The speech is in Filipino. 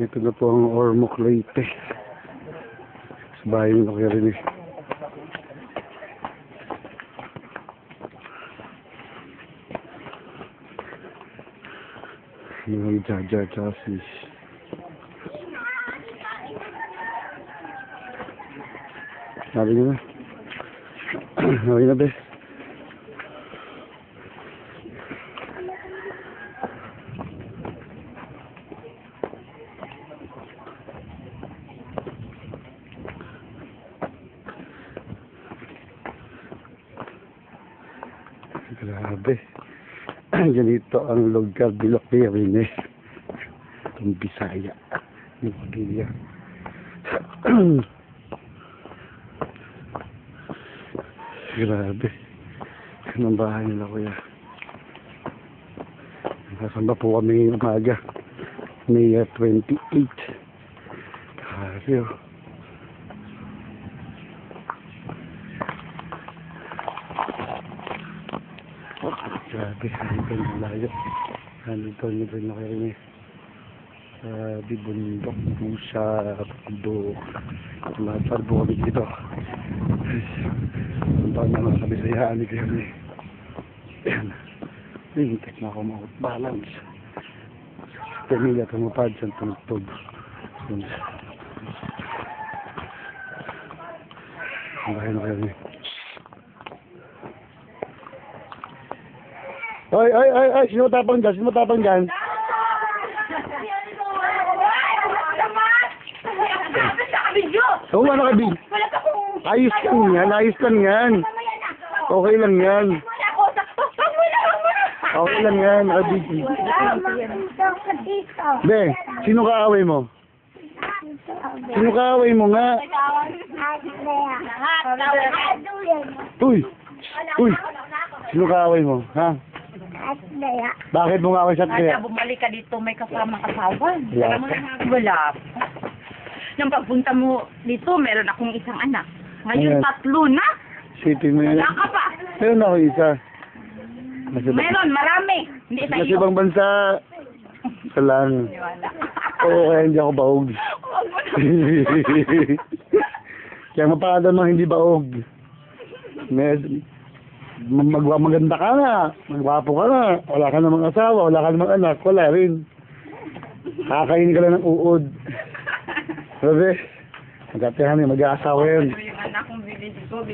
Ito na po ang Ormoc Leyte. Sa bahay nila kaya rin eh. Yung Jaja chassis. Sabi nyo na. Sabi na be. Grabe. Ganito ang lugar de Locrine. Itong Bisaya. Yung pamilya. Grabe. Anong bahay nila kuya? Nasamba po kami ngayong umaga. May 28. Grabe oh. Grabe, hanggang malayo. Hanggang na kayo niya. Di bundok po siya. Bundok. Matarbo kami dito. Ang taon na mga kabisayaan ni kayo niya. Ayan. Lintik na ako ma-balance. Pamilya tumupad siyang tumutog. Ang bahay na kayo niya. Ay, sino tapang dyan? Sino tapang dyan? Oo, ano ka, Bin? Ayos lang yan. Okay lang yan. Okay lang yan, Abid. Be, sino kaaway mo? Sino kaaway mo nga? Uy! Sino kaaway mo? Ha? Bakit mo nga ako sa kaya? Bumalik ka dito, may kasamang asawa. Wala. Wala. Nung pagpunta mo dito, meron akong isang anak. Ngayon, Ayan. 3 na. Sipin mo yan. Wala ka pa. Meron ako isa. Meron, marami. Hindi sa Nasa iyo. ibang bansa. Isa lang. Wala. Oo, kaya hindi ako baog. Kaya mapakada mo hindi baog. Maganda ka na. Magwapo ka na. Wala ka namang asawa. Wala ka namang anak. Wala rin. Kakainin ka lang ng uod. Sabi, mag-aasawa yun. Yung anak kong binili ko,